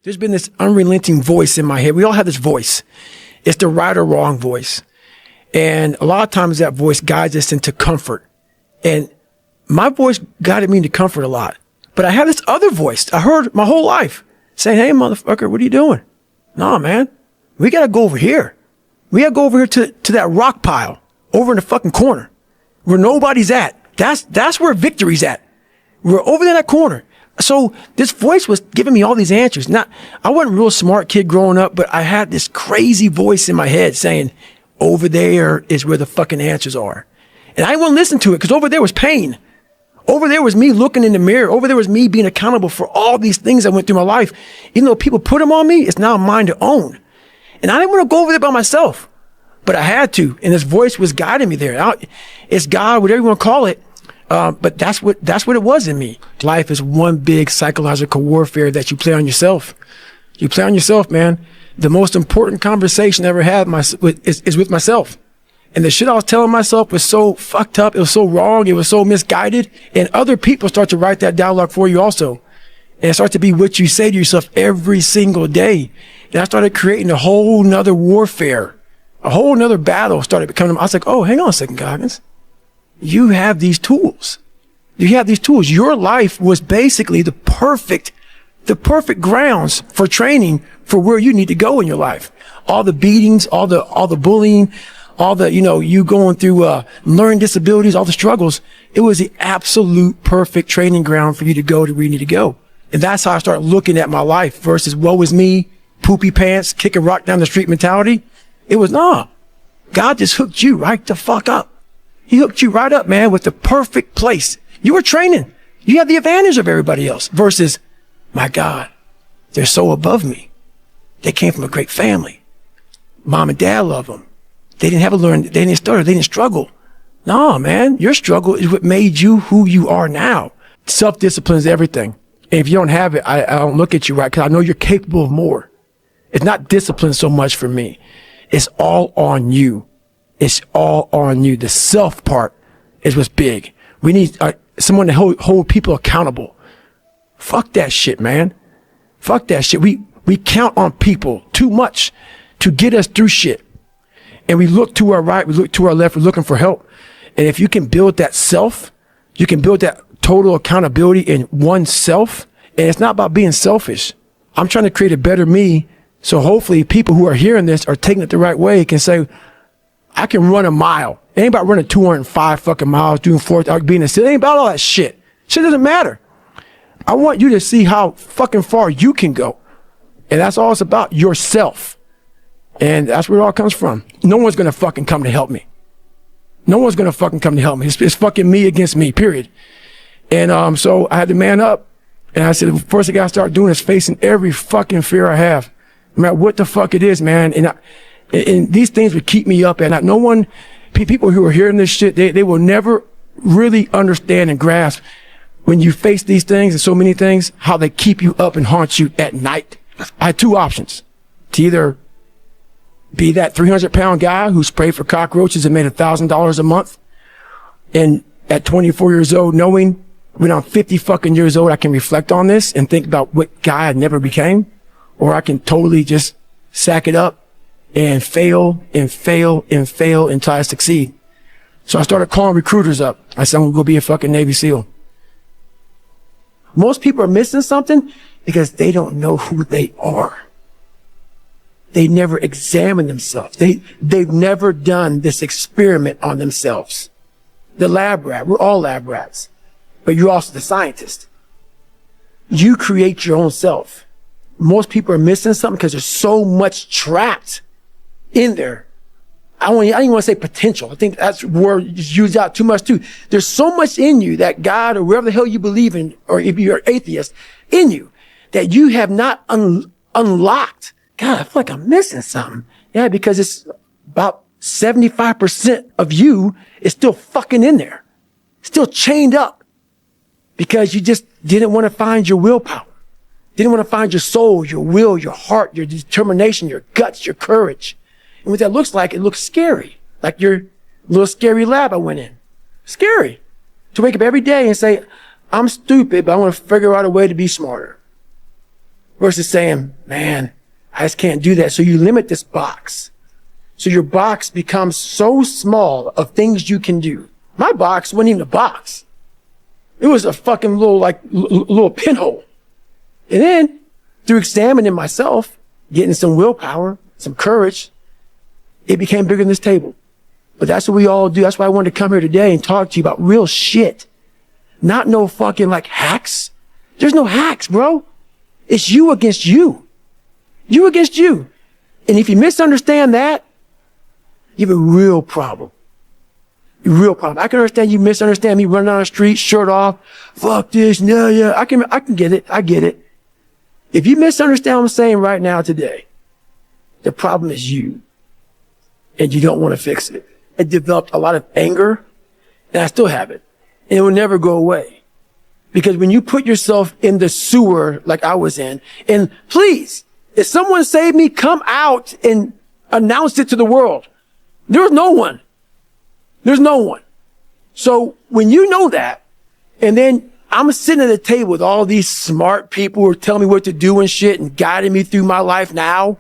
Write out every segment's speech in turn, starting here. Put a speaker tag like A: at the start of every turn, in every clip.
A: There's been this unrelenting voice in my head. We all have this voice. It's the right or wrong voice. And a lot of times that voice guides us into comfort. And my voice guided me into comfort a lot. But I had this other voice I heard my whole life saying, hey, motherfucker, what are you doing? Nah, man, we got to go over here. We got to go over here to that rock pile over in the fucking corner where nobody's at. That's where victory's at. We're over there in that corner. So this voice was giving me all these answers. I wasn't a real smart kid growing up, but I had this crazy voice in my head saying, over there is where the fucking answers are. And I wouldn't listen to it because over there was pain. Over there was me looking in the mirror. Over there was me being accountable for all these things I went through my life. Even though people put them on me, it's now mine to own. And I didn't want to go over there by myself, but I had to. And this voice was guiding me there. It's God, whatever you want to call it. But that's what it was in me. Life is one big psychological warfare that you play on yourself. You play on yourself, man. The most important conversation I ever had is with myself. And the shit I was telling myself was so fucked up. It was so wrong. It was so misguided. And other people start to write that dialogue for you also. And it starts to be what you say to yourself every single day. And I started creating a whole nother warfare. A whole nother battle started becoming. I was like, oh, hang on a second, Goggins. You have these tools. You have these tools. Your life was basically the perfect grounds for training for where you need to go in your life. All the beatings, all the bullying, all the, you going through, learning disabilities, all the struggles. It was the absolute perfect training ground for you to go to where you need to go. And that's how I started looking at my life versus woe is me, poopy pants, kick a rock down the street mentality. It was, nah, God just hooked you right the fuck up. He hooked you right up, man, with the perfect place. You were training. You had the advantage of everybody else versus, my God, they're so above me. They came from a great family. Mom and dad love them. They didn't stutter, they didn't struggle. No, man, your struggle is what made you who you are now. Self-discipline is everything. And if you don't have it, I don't look at you right because I know you're capable of more. It's not discipline so much for me. It's all on you. It's all on you. The self part is what's big. We need someone to hold people accountable. Fuck that shit, man. Fuck that shit. We count on people too much to get us through shit. And we look to our right, we look to our left, we're looking for help. And if you can build that self, you can build that total accountability in oneself. And it's not about being selfish. I'm trying to create a better me. So hopefully people who are hearing this are taking it the right way, can say, I can run a mile. It ain't about running 205 fucking miles, doing 4th, being a city. It ain't about all that shit. Shit doesn't matter. I want you to see how fucking far you can go. And that's all it's about, yourself. And that's where it all comes from. No one's going to fucking come to help me. No one's going to fucking come to help me. It's fucking me against me, period. And so I had to man up. And I said, the first thing I got to start doing is facing every fucking fear I have. No matter what the fuck it is, man. And these things would keep me up at night. No one, people who are hearing this shit, they will never really understand and grasp when you face these things and so many things, how they keep you up and haunt you at night. I had two options. To either be that 300-pound guy who sprayed for cockroaches and made $1,000 a month. And at 24 years old, knowing when I'm 50 fucking years old, I can reflect on this and think about what guy I never became. Or I can totally just sack it up and fail and fail and fail until I succeed. So I started calling recruiters up. I said, I'm going to go be a fucking Navy SEAL. Most people are missing something because they don't know who they are. They never examine themselves. They've never done this experiment on themselves. The lab rat, we're all lab rats, but you're also the scientist. You create your own self. Most people are missing something because there's so much trapped in there. I don't even want to say potential. I think that's word used out too much too. There's so much in you that God or wherever the hell you believe in, or if you're an atheist, in you that you have not unlocked. God, I feel like I'm missing something. Yeah, because it's about 75% of you is still fucking in there, still chained up because you just didn't want to find your willpower. Didn't want to find your soul, your will, your heart, your determination, your guts, your courage. And what that looks like, it looks scary. Like your little scary lab I went in. Scary. To wake up every day and say, I'm stupid, but I want to figure out a way to be smarter. versus saying, man, I just can't do that. So you limit this box. So your box becomes so small of things you can do. My box wasn't even a box. It was a fucking little pinhole. And then through examining myself, getting some willpower, some courage, it became bigger than this table. But that's what we all do. That's why I wanted to come here today and talk to you about real shit. Not no fucking like hacks. There's no hacks, bro. It's you against you. You against you. And if you misunderstand that, you have a real problem. A real problem. I can understand you misunderstand me running down the street, shirt off. Fuck this. No, yeah. I can get it. I get it. If you misunderstand what I'm saying right now today, the problem is you. And you don't want to fix it. I developed a lot of anger, and I still have it. And it will never go away. Because when you put yourself in the sewer like I was in, and please, if someone saved me, come out and announce it to the world. There was no one. There's no one. So when you know that, and then I'm sitting at a table with all these smart people who are telling me what to do and shit and guiding me through my life now,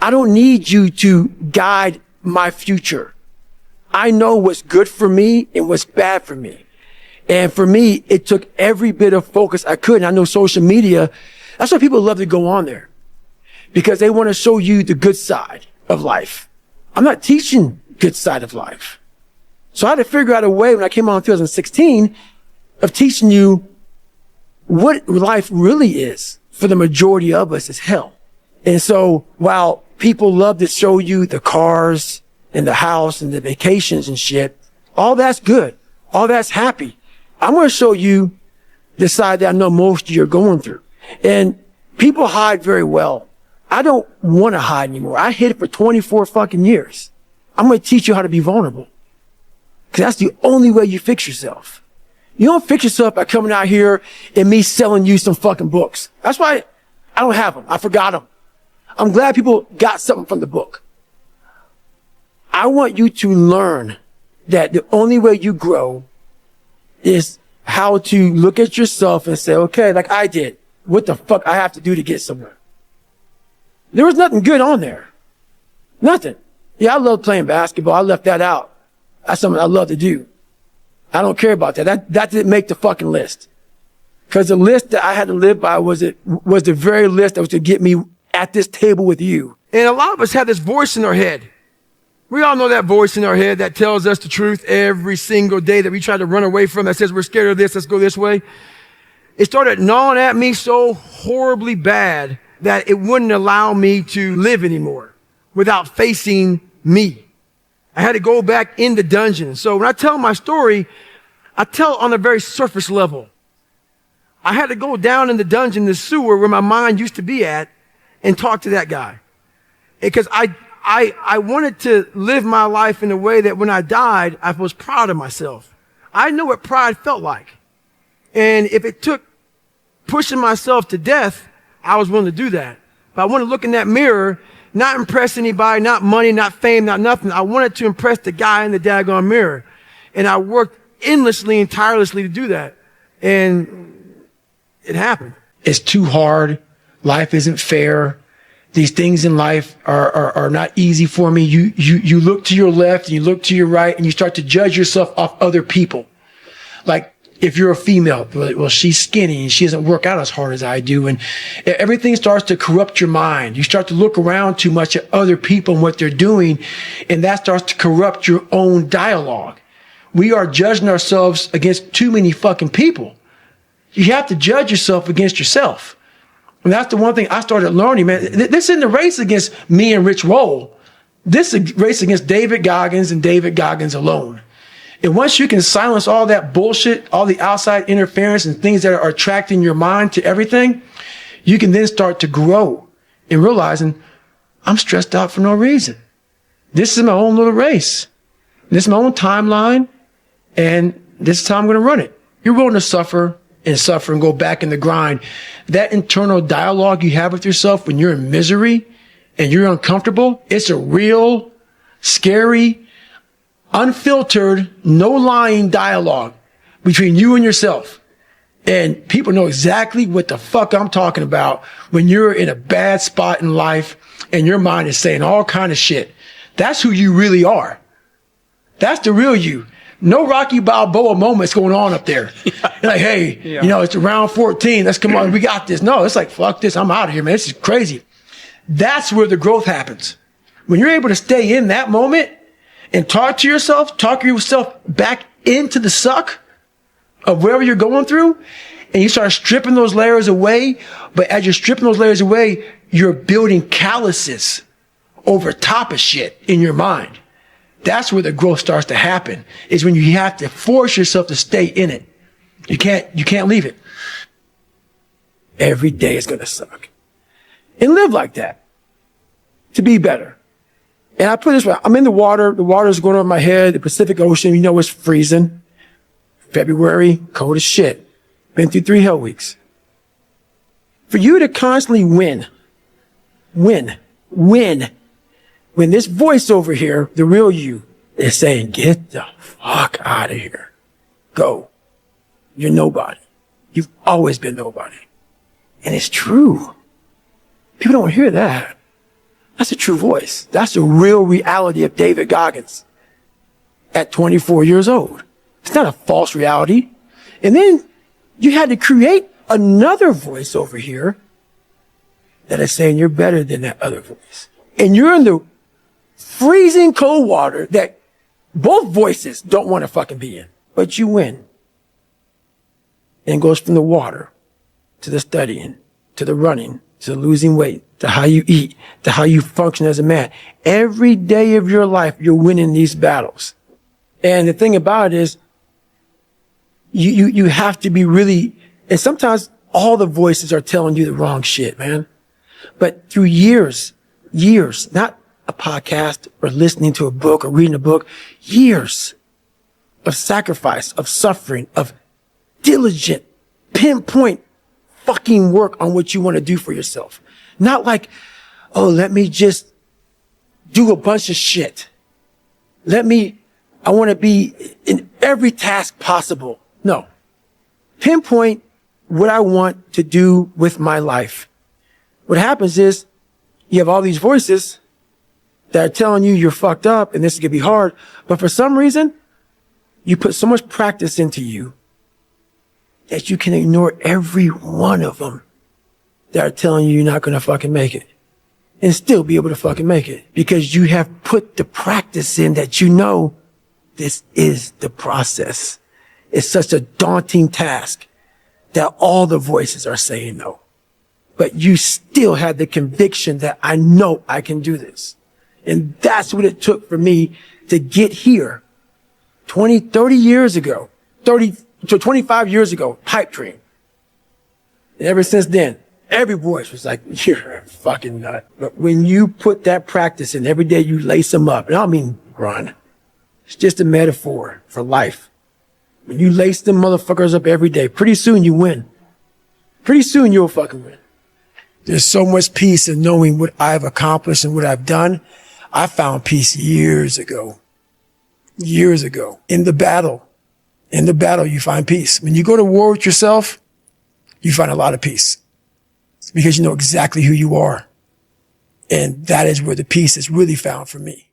A: I don't need you to guide my future. I know what's good for me and what's bad for me. And for me, it took every bit of focus I could. And I know social media, that's why people love to go on there. Because they want to show you the good side of life. I'm not teaching good side of life. So I had to figure out a way when I came on in 2016 of teaching you what life really is for the majority of us is hell. And so while people love to show you the cars and the house and the vacations and shit, all that's good. All that's happy. I'm going to show you the side that I know most of you are going through. And people hide very well. I don't want to hide anymore. I hid it for 24 fucking years. I'm going to teach you how to be vulnerable. Because that's the only way you fix yourself. You don't fix yourself by coming out here and me selling you some fucking books. That's why I don't have them. I forgot them. I'm glad people got something from the book. I want you to learn that the only way you grow is how to look at yourself and say, okay, like I did, what the fuck I have to do to get somewhere? There was nothing good on there. Nothing. Yeah, I love playing basketball. I left that out. That's something I love to do. I don't care about that. That didn't make the fucking list. Because the list that I had to live by was the very list that was to get me at this table with you. And a lot of us have this voice in our head. We all know that voice in our head that tells us the truth every single day that we try to run away from, that says we're scared of this, let's go this way. It started gnawing at me so horribly bad that it wouldn't allow me to live anymore without facing me. I had to go back in the dungeon. So when I tell my story, I tell it on a very surface level. I had to go down in the dungeon, the sewer where my mind used to be at, and talk to that guy. Because I wanted to live my life in a way that when I died, I was proud of myself. I know what pride felt like. And if it took pushing myself to death, I was willing to do that. But I wanted to look in that mirror, not impress anybody, not money, not fame, not nothing. I wanted to impress the guy in the daggone mirror. And I worked endlessly and tirelessly to do that. And it happened. It's too hard. Life isn't fair. These things in life are not easy for me. You look to your left and you look to your right and you start to judge yourself off other people. Like, if you're a female, well, she's skinny and she doesn't work out as hard as I do. And everything starts to corrupt your mind. You start to look around too much at other people and what they're doing. And that starts to corrupt your own dialogue. We are judging ourselves against too many fucking people. You have to judge yourself against yourself. And that's the one thing I started learning, man. This isn't a race against me and Rich Roll. This is a race against David Goggins and David Goggins alone. And once you can silence all that bullshit, all the outside interference and things that are attracting your mind to everything, you can then start to grow in realizing I'm stressed out for no reason. This is my own little race. This is my own timeline, and this is how I'm going to run it. You're willing to suffer and go back in the grind. That internal dialogue you have with yourself when you're in misery and you're uncomfortable, it's a real, scary, unfiltered, no lying dialogue between you and yourself. And people know exactly what the fuck I'm talking about when you're in a bad spot in life and your mind is saying all kind of shit. That's who you really are. That's the real you. No Rocky Balboa moments going on up there. Yeah. Like, hey, you know, it's around 14. Let's come on. We got this. No, it's like, fuck this. I'm out of here, man. This is crazy. That's where the growth happens. When you're able to stay in that moment and talk yourself back into the suck of wherever you're going through, and you start stripping those layers away. But as you're stripping those layers away, you're building calluses over top of shit in your mind. That's where the growth starts to happen, is when you have to force yourself to stay in it. You can't leave it. Every day is going to suck. And live like that to be better. And I put it this way, I'm in the water is going over my head, the Pacific Ocean, you know, it's freezing. February, cold as shit. Been through 3 hell weeks. For you to constantly win, when this voice over here, the real you, is saying, get the fuck out of here. Go. You're nobody. You've always been nobody. And it's true. People don't hear that. That's a true voice. That's the real reality of David Goggins at 24 years old. It's not a false reality. And then you had to create another voice over here that is saying you're better than that other voice. And you're in the freezing cold water that both voices don't want to fucking be in, but you win. And it goes from the water to the studying, to the running, to the losing weight, to how you eat, to how you function as a man. Every day of your life, you're winning these battles. And the thing about it is, you have to be really, and sometimes all the voices are telling you the wrong shit, man. But through years, not a podcast or listening to a book or reading a book, years of sacrifice, of suffering, of diligent, pinpoint fucking work on what you want to do for yourself. Not like, oh, let me just do a bunch of shit. I want to be in every task possible. No. Pinpoint what I want to do with my life. What happens is you have all these voices that are telling you you're fucked up and this is going to be hard. But for some reason, you put so much practice into you that you can ignore every one of them that are telling you you're not going to fucking make it and still be able to fucking make it because you have put the practice in that you know this is the process. It's such a daunting task that all the voices are saying no. But you still had the conviction that I know I can do this. And that's what it took for me to get here 30 years ago, 25 years ago, pipe dream. And ever since then, every voice was like, you're a fucking nut. But when you put that practice in, every day you lace them up, and I don't mean run. It's just a metaphor for life. When you lace them motherfuckers up every day, pretty soon you win. Pretty soon you'll fucking win. There's so much peace in knowing what I've accomplished and what I've done. I found peace years ago. Years ago. In the battle, you find peace. When you go to war with yourself, you find a lot of peace because you know exactly who you are. And that is where the peace is really found for me.